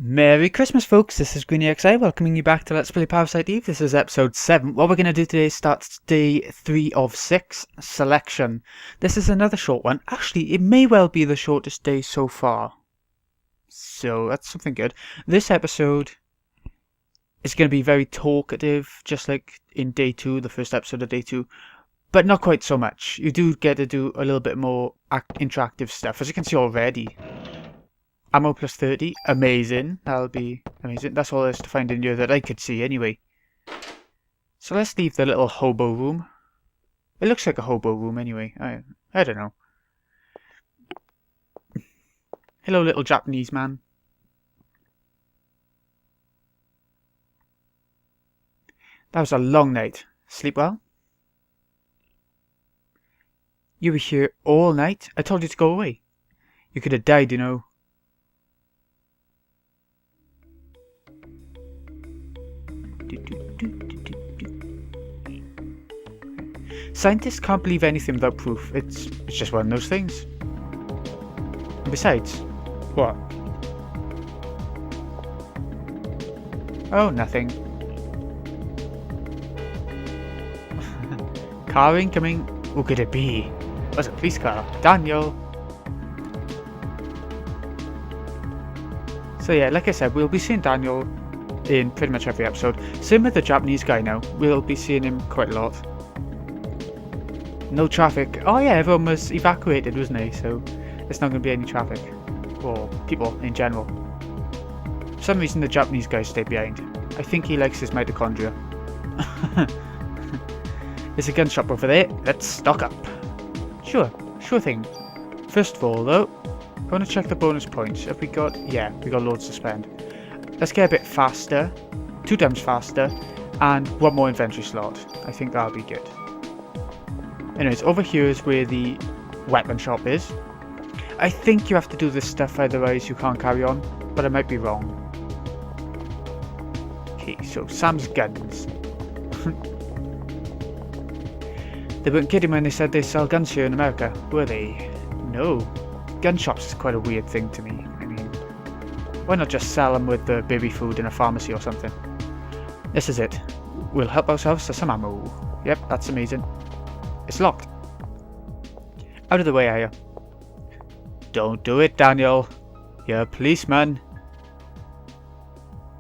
Merry Christmas, folks. This is GreenyXI welcoming you back to Let's Play Parasite Eve. This is episode 7. What we're going to do today starts day 3 of 6, Selection. This is another short one. Actually, it may well be the shortest day so far. So, that's something good. This episode is going to be very talkative, just like in day 2, the first episode of day 2. But not quite so much. You do get to do a little bit more interactive stuff, as you can see already. Ammo plus 30, amazing. That'll be amazing. That's all there is to find in here that I could see anyway. So let's leave the little hobo room. It looks like a hobo room anyway. I don't know. Hello, little Japanese man. That was a long night. Sleep well? You were here all night? I told you to go away. You could have died, you know. Scientists can't believe anything without proof. It's just one of those things. And besides, what? Oh, nothing. Car incoming. Who could it be? It was a police car. Daniel. So yeah, like I said, we'll be seeing Daniel in pretty much every episode. Same with the Japanese guy now. We'll be seeing him quite a lot. No traffic. Oh yeah, everyone was evacuated, wasn't he? So there's not going to be any traffic. Or people in general. For some reason the Japanese guy stayed behind. I think he likes his mitochondria. There's a gun shop over there. Let's stock up. Sure thing. First of all though, I want to check the bonus points. Have we got... yeah, we got loads to spend. Let's get a bit faster. 2 times faster. And 1 more inventory slot. I think that'll be good. Anyways, over here is where the weapon shop is. I think you have to do this stuff, otherwise you can't carry on. But I might be wrong. Okay, so Sam's guns. They weren't kidding when they said they sell guns here in America, were they? No. Gun shops is quite a weird thing to me. I mean, why not just sell them with the baby food in a pharmacy or something? This is it. We'll help ourselves to some ammo. Yep, that's amazing. It's locked. Out of the way, are you? Don't do it, Daniel. You're a policeman.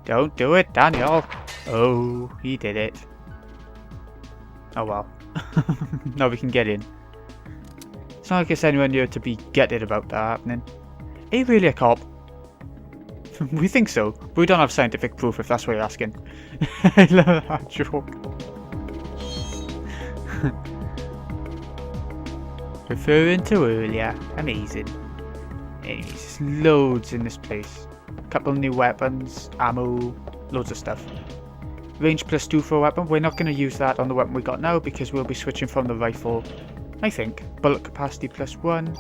Don't do it, Daniel. Oh, he did it. Oh well. Now we can get in. It's not like it's anywhere near to be gutted about that happening. Are you really a cop? We think so, but we don't have scientific proof if that's what you're asking. I love that joke. Referring to earlier. Amazing. Anyways, there's loads in this place. A couple new weapons, ammo, loads of stuff. Range plus 2 for a weapon. We're not going to use that on the weapon we got now because we'll be switching from the rifle, I think. Bullet capacity plus 1.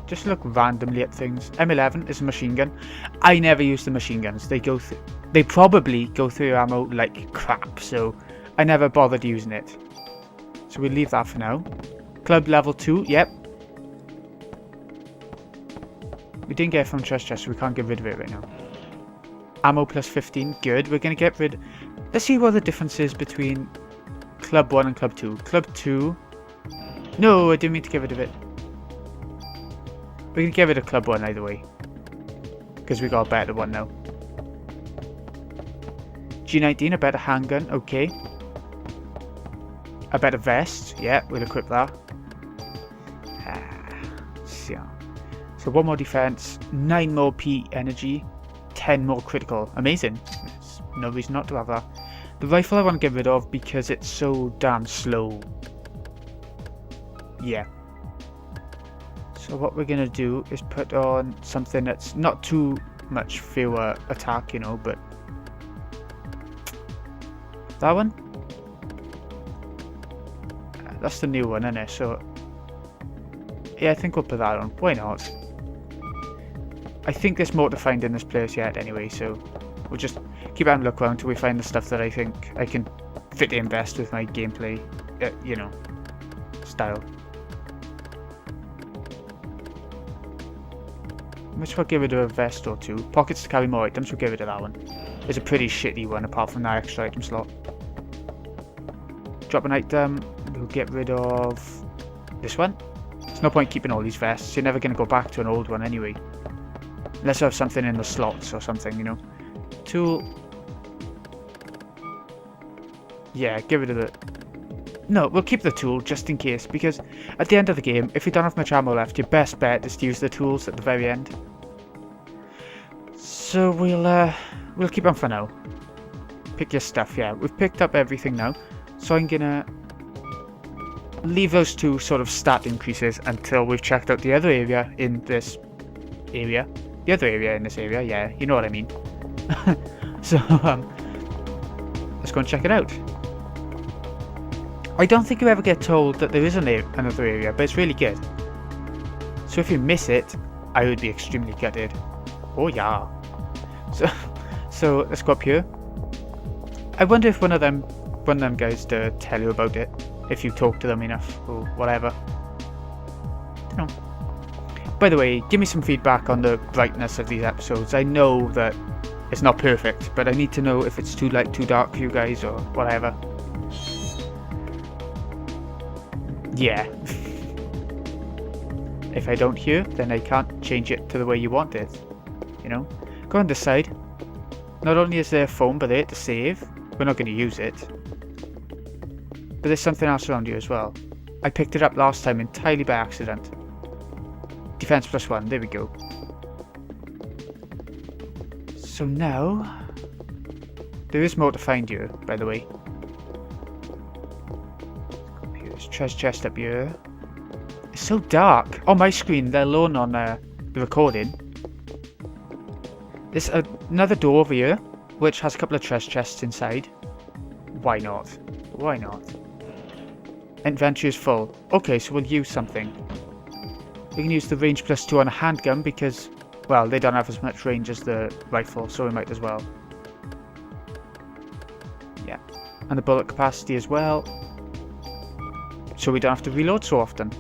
Just look randomly at things. M11 is a machine gun. I never use the machine guns. They probably go through your ammo like crap, so I never bothered using it. So we'll leave that for now. Club level 2, yep. We didn't get it from treasure chest, so we can't get rid of it right now. Ammo plus 15, good. We're going to get rid... Let's see what the difference is between Club 1 and Club 2. Club 2... No, I didn't mean to get rid of it. We're going to get rid of Club 1 either way. Because we got a better one now. G19, a better handgun, okay. A better vest, yeah, we'll equip that. So 1 more defense, 9 more P energy, 10 more critical. Amazing. There's no reason not to have that. The rifle I want to get rid of because it's so damn slow. Yeah. So what we're going to do is put on something that's not too much fewer attack, you know, but... that one? That's the new one, isn't it? So... yeah, I think we'll put that on. Why not? I think there's more to find in this place yet anyway, so we'll just keep having a look around until we find the stuff that I think I can fit in best with my gameplay, you know, style. Might as well get rid of a vest or two. Pockets to carry more items, we'll get rid of that one. It's a pretty shitty one apart from that extra item slot. Drop an item, we'll get rid of this one. There's no point keeping all these vests, you're never going to go back to an old one anyway. Unless you have something in the slots or something, you know. Tool. Yeah, get rid of it. No, we'll keep the tool just in case, because at the end of the game, if you don't have much ammo left, your best bet is to use the tools at the very end. So we'll keep on for now. Pick your stuff, yeah. We've picked up everything now, so I'm gonna leave those two sort of stat increases until we've checked out the other area in this area. The other area in this area, yeah, you know what I mean. So, let's go and check it out. I don't think you ever get told that there is another area, but it's really good. So if you miss it, I would be extremely gutted. Oh yeah. So let's go up here. I wonder if one of them guys to tell you about it, if you talk to them enough or whatever. Don't know. By the way, give me some feedback on the brightness of these episodes. I know that it's not perfect, but I need to know if it's too light, too dark for you guys or whatever. Yeah. If I don't hear, then I can't change it to the way you want it. You know? Go on this side. Not only is there a phone, but there to save. We're not going to use it. But there's something else around here as well. I picked it up last time entirely by accident. Defense +1, there we go. So now... There is more to find here, by the way. There's a treasure chest up here. It's so dark. On my screen, let alone on the recording. There's another door over here, which has a couple of treasure chests inside. Why not? Why not? Inventory is full. Okay, so we'll use something. We can use the range +2 on a handgun because, well, they don't have as much range as the rifle, so we might as well. Yeah. And the bullet capacity as well. So we don't have to reload so often.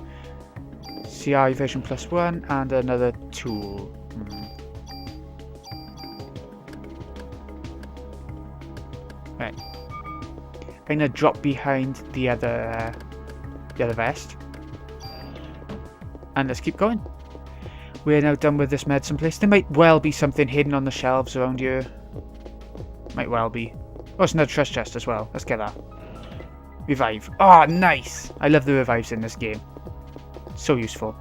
CI vision +1 and another tool. Right. I'm gonna drop behind the other vest. And let's keep going. We're now done with this medicine place. There might well be something hidden on the shelves around here. Might well be. Oh, it's another treasure chest as well. Let's get that. Revive. Oh, nice! I love the revives in this game. So useful.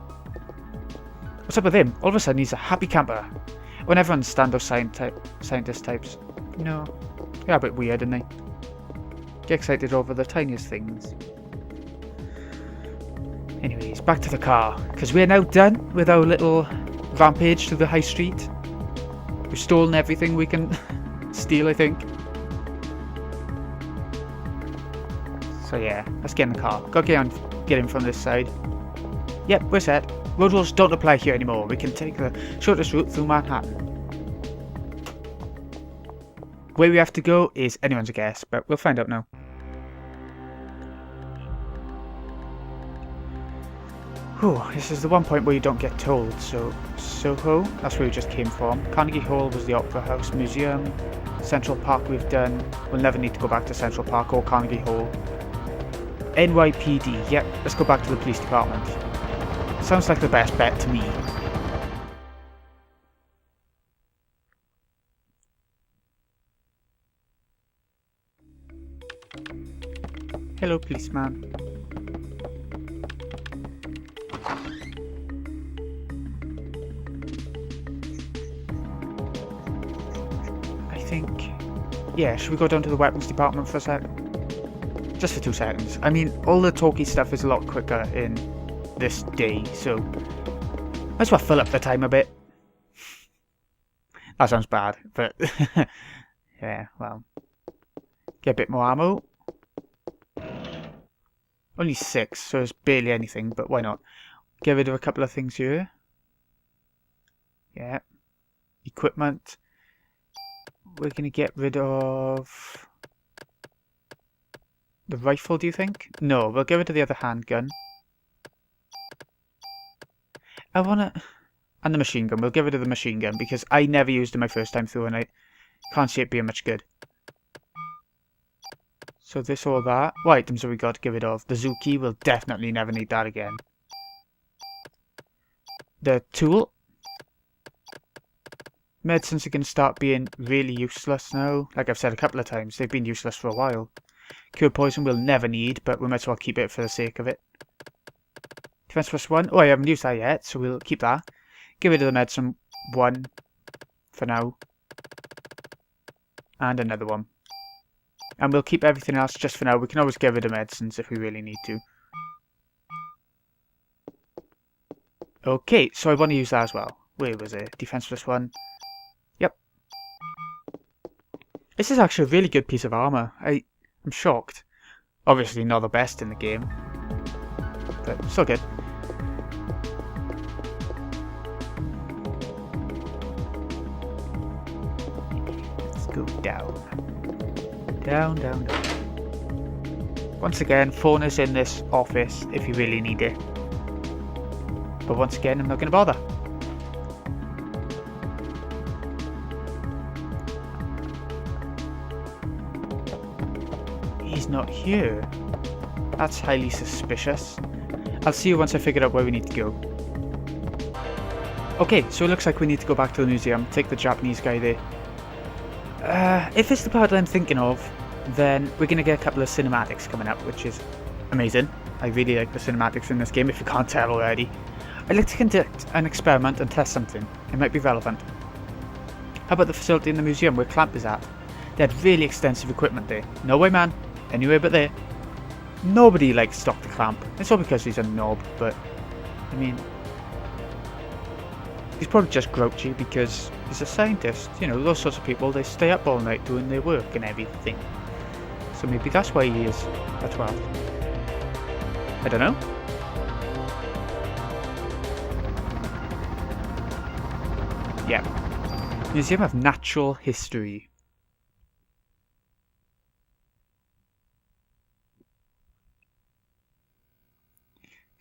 What's up with him? All of a sudden he's a happy camper. When everyone's stand-up scientist types. You know, they're a bit weird, aren't they? Get excited over the tiniest things. Anyways, back to the car, because we're now done with our little rampage to the high street. We've stolen everything we can steal, I think. So yeah, let's get in the car. Gotta get in from this side. Yep, we're set. Road rules don't apply here anymore. We can take the shortest route through Manhattan. Where we have to go is anyone's guess, but we'll find out now. Whew, this is the one point where you don't get told. So, Soho, that's where we just came from. Carnegie Hall was the Opera House Museum. Central Park we've done. We'll never need to go back to Central Park or Carnegie Hall. NYPD, yep, let's go back to the police department. Sounds like the best bet to me. Hello, policeman. I think... Yeah, should we go down to the weapons department for a sec? Just for 2 seconds. I mean, all the talky stuff is a lot quicker in this day, so... Might as well fill up the time a bit. That sounds bad, but... yeah, well... Get a bit more ammo. Only 6, so it's barely anything, but why not? Get rid of a couple of things here. Yeah. Equipment. We're going to get rid of... the rifle, do you think? No, we'll get rid of the other handgun. I And the machine gun. We'll get rid of the machine gun because I never used it my first time through and I can't see it being much good. So this or that. What items have we got to get rid of? The zoo key, we'll definitely never need that again. The tool. Medicines are going to start being really useless now. Like I've said a couple of times, they've been useless for a while. Cure poison we'll never need, but we might as well keep it for the sake of it. Defense plus 1. Oh, I haven't used that yet, so we'll keep that. Get rid of the medicine 1 for now. And another one. And we'll keep everything else just for now. We can always get rid of medicines if we really need to. Okay, so I want to use that as well. Where was it? Defense plus 1. Yep. This is actually a really good piece of armor. I'm shocked. Obviously not the best in the game. But still good. Let's go down. Down, down, down. Once again, phone is in this office if you really need it. But once again, I'm not going to bother. He's not here. That's highly suspicious. I'll see you once I figure out where we need to go. Okay, so it looks like we need to go back to the museum, take the Japanese guy there. If it's the part that I'm thinking of, then we're going to get a couple of cinematics coming up, which is amazing. I really like the cinematics in this game, if you can't tell already. I'd like to conduct an experiment and test something. It might be relevant. How about the facility in the museum where Clamp is at? They had really extensive equipment there. No way, man. Anywhere but there. Nobody likes Dr. Clamp. It's all because he's a knob, but I mean, he's probably just grouchy because he's a scientist. You know, those sorts of people, they stay up all night doing their work and everything. So maybe that's why he is a 12. I don't know. Yeah. Museum of Natural History.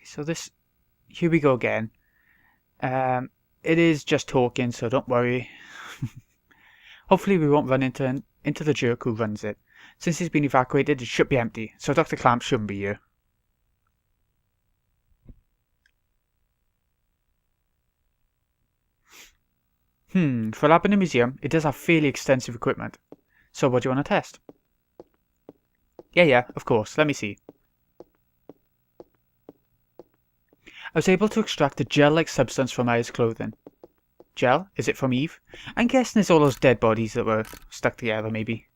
So this, here we go again. It is just talking, so don't worry. Hopefully we won't run into the jerk who runs it. Since he's been evacuated, it should be empty, so Dr. Clamp shouldn't be here. For a lab in a museum, it does have fairly extensive equipment. So what do you want to test? Yeah, of course, let me see. I was able to extract a gel-like substance from Aya's clothing. Gel? Is it from Eve? I'm guessing it's all those dead bodies that were stuck together, maybe.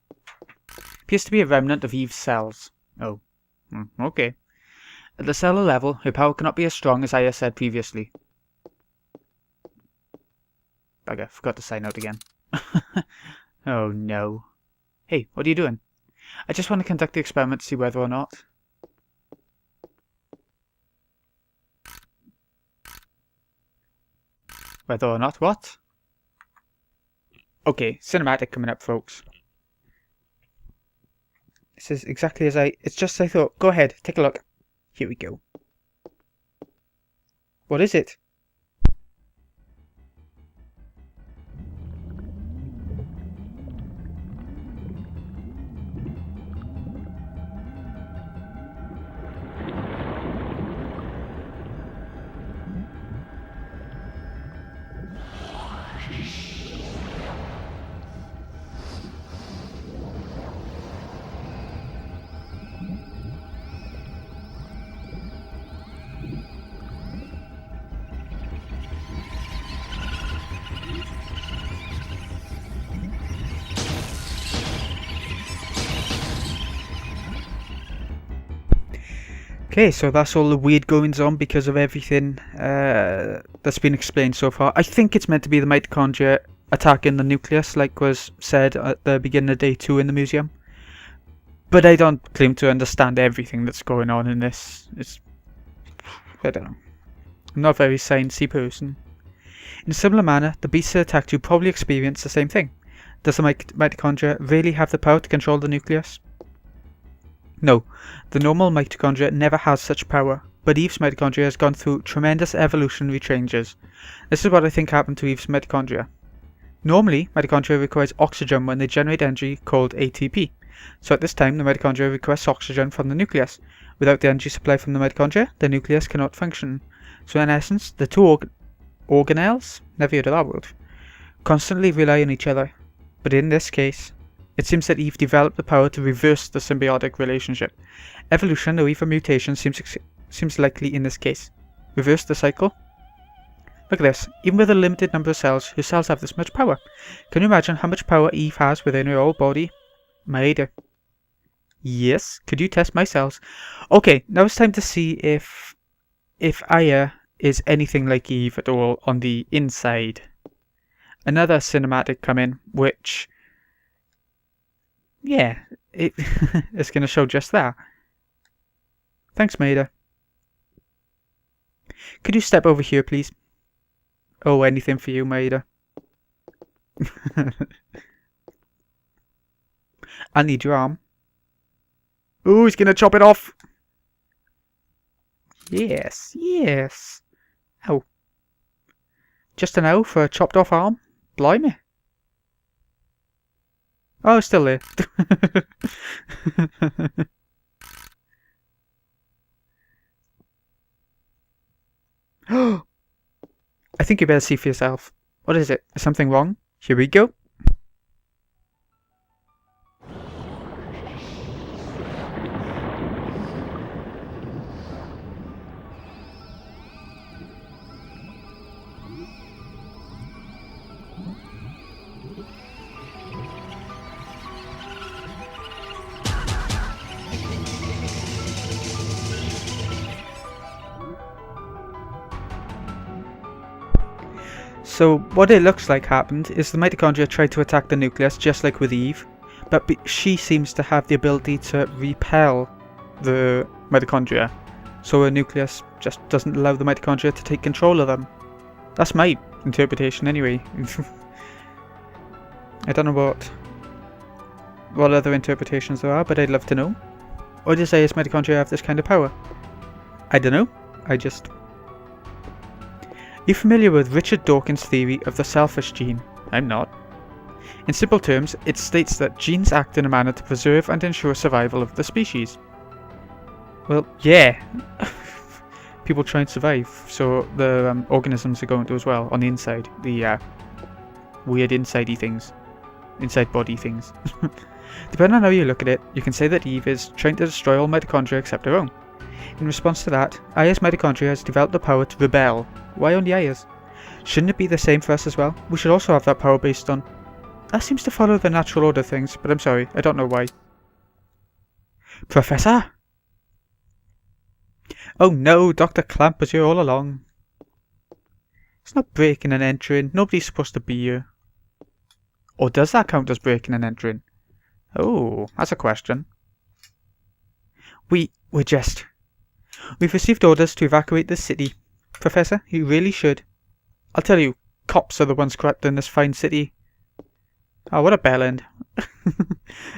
Appears to be a remnant of Eve's cells. Oh. Okay. At the cellular level, her power cannot be as strong as Aya said previously. Bugger, forgot to sign out again. Oh no. Hey, what are you doing? I just want to conduct the experiment to see whether or not... Whether or not what? Okay, cinematic coming up, folks. This is exactly as it's just as I thought. Go ahead, take a look. Here we go. What is it? Okay, so that's all the weird goings on because of everything that's been explained so far. I think it's meant to be the mitochondria attacking the nucleus, like was said at the beginning of day 2 in the museum. But I don't claim to understand everything that's going on in this. I don't know. I'm not a very sciencey person. In a similar manner, the beasts that attacked you probably experienced the same thing. Does the mitochondria really have the power to control the nucleus? No, the normal mitochondria never has such power, but Eve's mitochondria has gone through tremendous evolutionary changes. This is what I think happened to Eve's mitochondria. Normally, mitochondria requires oxygen when they generate energy called ATP. So at this time, the mitochondria requests oxygen from the nucleus. Without the energy supply from the mitochondria, the nucleus cannot function. So in essence, the two organelles, never heard of that word, constantly rely on each other. But in this case, it seems that Eve developed the power to reverse the symbiotic relationship. Evolution or even mutation seems likely in this case. Reverse the cycle? Look at this. Even with a limited number of cells, her cells have this much power. Can you imagine how much power Eve has within her whole body? Maida. Yes? Could you test my cells? Okay, now it's time to see if Aya is anything like Eve at all on the inside. Another cinematic come in, which... yeah, it's going to show just that. Thanks, Maida. Could you step over here, please? Oh, anything for you, Maida. I need your arm. Ooh, he's gonna chop it off. Yes, yes. Ow. Just an ow for a chopped off arm? Blimey. Oh, it's still there. I think you better see for yourself. What is it? Is something wrong? Here we go. So what it looks like happened is the mitochondria tried to attack the nucleus just like with Eve, but she seems to have the ability to repel the mitochondria, so her nucleus just doesn't allow the mitochondria to take control of them. That's my interpretation anyway. I don't know what other interpretations there are, but I'd love to know. Or does Aya's mitochondria have this kind of power? I don't know. You familiar with Richard Dawkins' theory of the selfish gene? I'm not. In simple terms, it states that genes act in a manner to preserve and ensure survival of the species. Well, yeah. People try and survive, so the organisms are going to as well, on the inside. The weird insidey things. Inside body things. Depending on how you look at it, you can say that Eve is trying to destroy all mitochondria except her own. In response to that, Aya's mitochondria has developed the power to rebel. Why only Aya's? Shouldn't it be the same for us as well? We should also have that power based on... That seems to follow the natural order of things, but I'm sorry, I don't know why. Professor? Oh no, Dr. Clamp was here all along. It's not breaking and entering, nobody's supposed to be here. Or does that count as breaking and entering? Oh, that's a question. We've received orders to evacuate this city. Professor, you really should. I'll tell you, cops are the ones corrupting this fine city. Oh, what a bellend.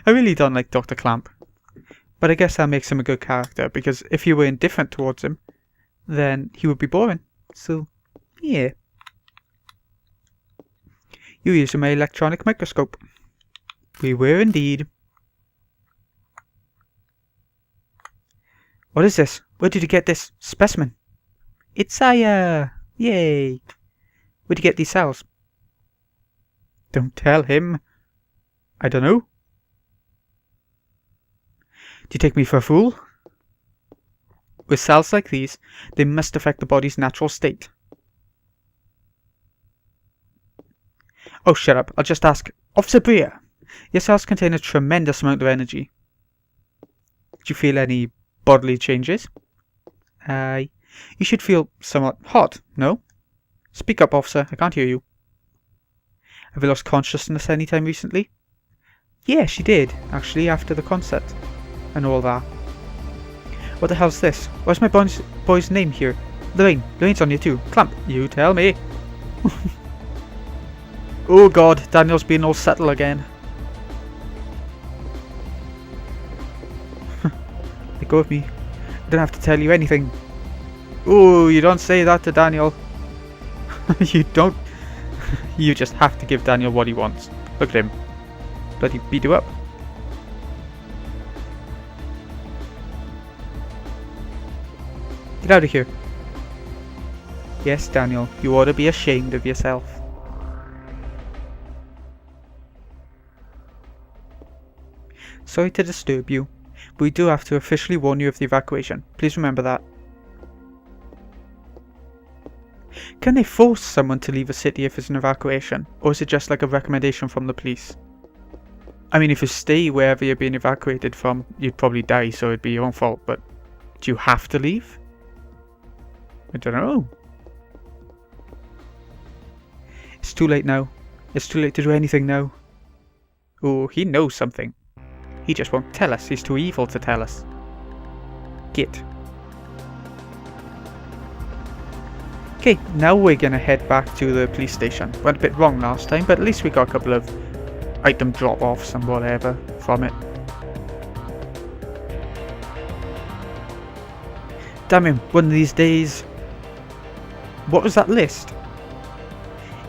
I really don't like Dr. Clamp. But I guess that makes him a good character, because if you were indifferent towards him, then he would be boring. So, yeah. You using my electronic microscope. We were indeed. What is this? Where did you get this specimen? It's Aya! Yay! Where'd you get these cells? Don't tell him. I don't know. Do you take me for a fool? With cells like these, they must affect the body's natural state. Oh, shut up. I'll just ask. Officer Bria, your cells contain a tremendous amount of energy. Do you feel any bodily changes? You should feel somewhat hot, no? Speak up, officer. I can't hear you. Have you lost consciousness any time recently? Yeah, she did, actually, after the concert. And all that. What the hell's this? Why's my boy's name here? Lorraine. Lorraine's on here too. Clamp. You tell me. Oh god, Daniel's being all subtle again. Let go of me. I don't have to tell you anything. Ooh, you don't say that to Daniel. You don't. You just have to give Daniel what he wants. Look at him. Bloody beat you up. Get out of here. Yes, Daniel, you ought to be ashamed of yourself. Sorry to disturb you, but we do have to officially warn you of the evacuation. Please remember that. Can they force someone to leave a city if it's an evacuation, or is it just like a recommendation from the police? I mean, if you stay wherever you're being evacuated from, you'd probably die, so it'd be your own fault, but do you have to leave? I don't know. It's too late now. It's too late to do anything now. Oh, he knows something. He just won't tell us. He's too evil to tell us. Git. Okay, now we're gonna head back to the police station. Went a bit wrong last time, but at least we got a couple of item drop-offs and whatever from it. Damn him, one of these days. What was that list?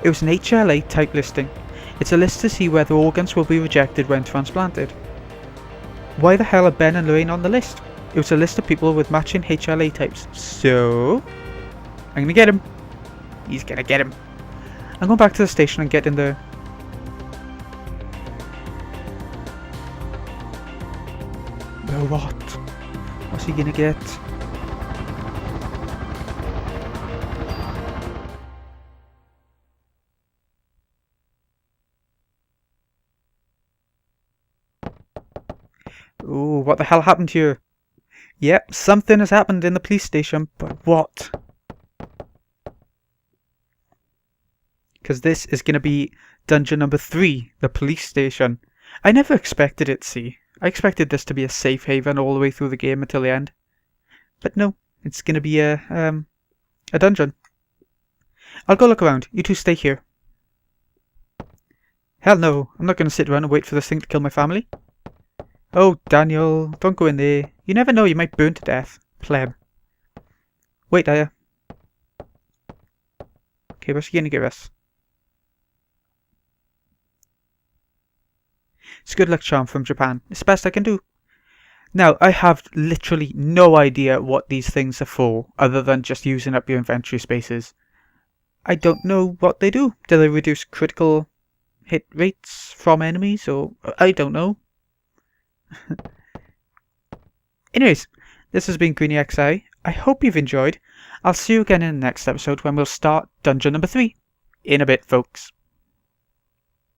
It was an HLA type listing. It's a list to see whether organs will be rejected when transplanted. Why the hell are Ben and Lorraine on the list? It was a list of people with matching HLA types. So I'm gonna get him. He's gonna get him. I'm going back to the station and getting the... Oh, what? What's he gonna get? Ooh, what the hell happened here? Yep, something has happened in the police station, but what? Because this is going to be dungeon number 3, the police station. I never expected it, see. I expected this to be a safe haven all the way through the game until the end. But no, it's going to be a dungeon. I'll go look around. You two stay here. Hell no, I'm not going to sit around and wait for this thing to kill my family. Oh, Daniel, don't go in there. You never know, you might burn to death. Pleb. Wait, are you? Okay, what's he gonna give us? It's good luck charm from Japan. It's the best I can do. Now, I have literally no idea what these things are for, other than just using up your inventory spaces. I don't know what they do. Do they reduce critical hit rates from enemies, or... I don't know. Anyways, this has been Greeny XI. I hope you've enjoyed. I'll see you again in the next episode when we'll start dungeon number 3. In a bit, folks.